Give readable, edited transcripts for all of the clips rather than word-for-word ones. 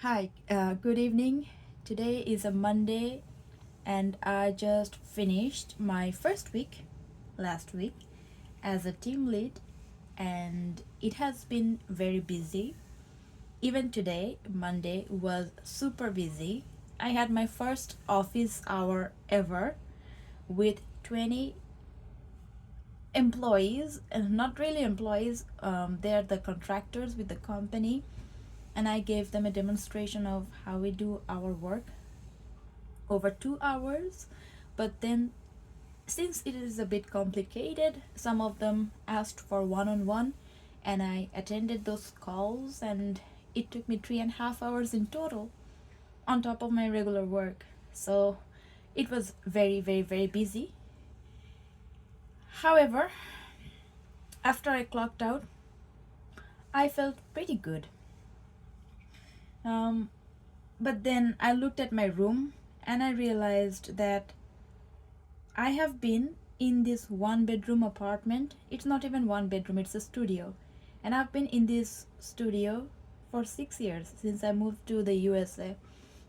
Hi, good evening. Today is a Monday, and I just finished my first week last week as a team lead, and it has been very busy. Even today, Monday, was super busy. I had my first office hour ever with 20 employees, and not really employees, they're the contractors with the company, and I gave them a demonstration of how we do our work over 2 hours. But then, since it is a bit complicated, some of them asked for one on one, and I attended those calls, and it took me 3.5 hours in total on top of my regular work. So it was very, very, very busy. However, after I clocked out, I felt pretty good. Um, but then I looked at my room and I realized that I have been in this one bedroom apartment. It's not even one bedroom, it's a studio. And I've been in this studio for 6 years since I moved to the USA.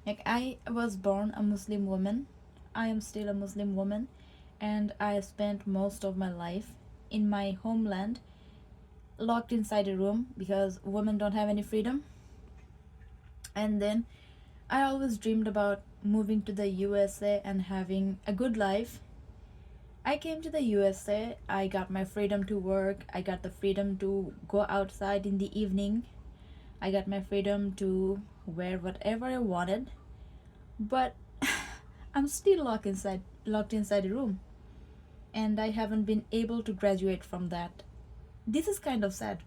Like, I was born a Muslim woman. I am still a Muslim woman. And I spent most of my life in my homeland locked inside a room because women don't have any freedom. And then I always dreamed about moving to the USA and having a good life. I came to the USA, I got my freedom to work, I got the freedom to go outside in the evening, I got my freedom to wear whatever I wanted, but I'm still locked inside a room, and I haven't been able to graduate from that. This is kind of sad.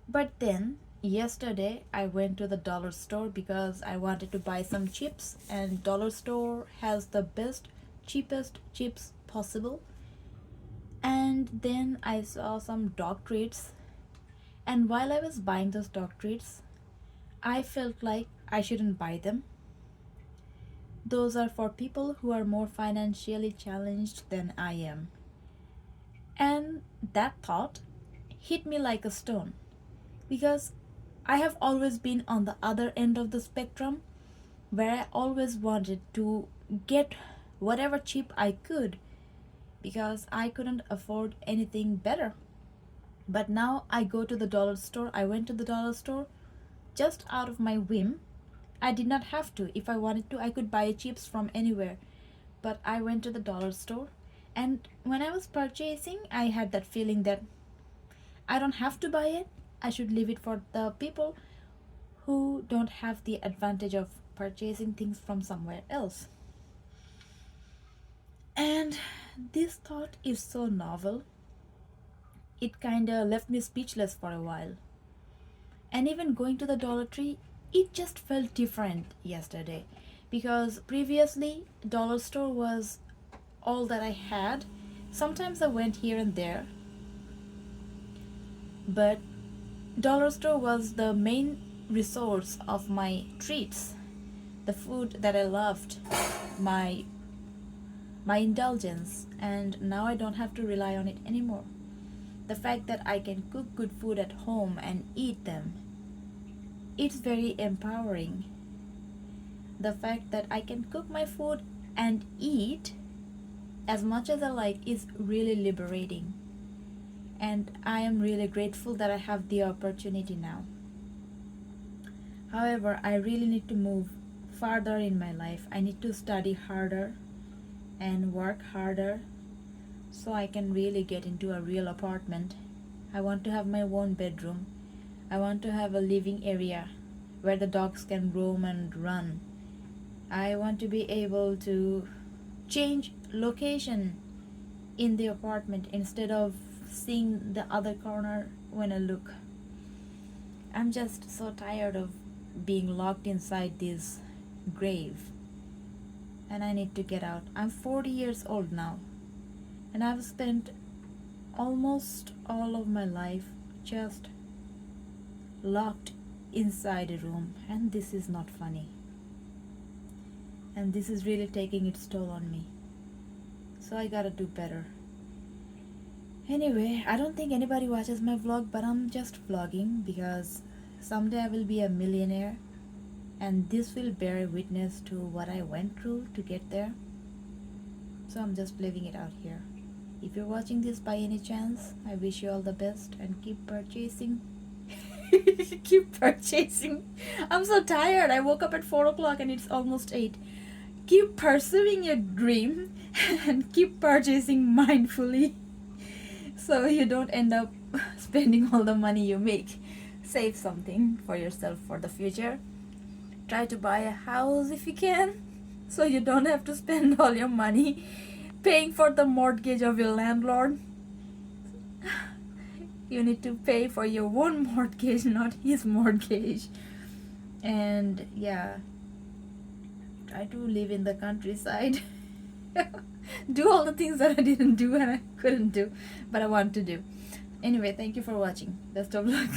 But then yesterday I went to the dollar store because I wanted to buy some chips, and dollar store has the best cheapest chips possible. And then I saw some dog treats, and while I was buying those dog treats, I felt like I shouldn't buy them. Those are for people who are more financially challenged than I am. And that thought hit me like a stone because I have always been on the other end of the spectrum, where I always wanted to get whatever cheap I could because I couldn't afford anything better. But now I go to the dollar store. I went to the dollar store just out of my whim. I did not have to. If I wanted to, I could buy chips from anywhere. But I went to the dollar store, and when I was purchasing, I had that feeling that I don't have to buy it. I should leave it for the people who don't have the advantage of purchasing things from somewhere else. And this thought is so novel. It kinda left me speechless for a while. And even going to the Dollar Tree, it just felt different yesterday because previously dollar store was all that I had. Sometimes I went here and there, but dollar store was the main resource of my treats, the food that I loved, my my indulgence, and now I don't have to rely on it anymore. The fact that I can cook good food at home and eat them, it's very empowering. The fact that I can cook my food and eat as much as I like is really liberating. And I am really grateful that I have the opportunity now. However, I really need to move farther in my life. I need to study harder and work harder so I can really get into a real apartment. I want to have my own bedroom. I want to have a living area where the dogs can roam and run. I want to be able to change location in the apartment instead of seeing the other corner when I look. I'm just so tired of being locked inside this grave, and I need to get out. I'm 40 years old now, and I've spent almost all of my life just locked inside a room, and this is not funny. And this is really taking its toll on me. So I gotta do better. Anyway, I don't think anybody watches my vlog, but I'm just vlogging because someday I will be a millionaire and this will bear witness to what I went through to get there. So I'm just living it out here. If you're watching this by any chance, I wish you all the best and keep purchasing. Keep purchasing. I'm so tired. I woke up at 4 o'clock and it's almost 8. Keep pursuing your dream and keep purchasing mindfully so you don't end up spending all the money you make. Save something for yourself for the future. Try to buy a house if you can, so you don't have to spend all your money paying for the mortgage of your landlord. You need to pay for your own mortgage, not his mortgage. And yeah, try to live in the countryside. Do all the things that I didn't do and I couldn't do, but I want to do. Anyway, thank you for watching. Best of luck.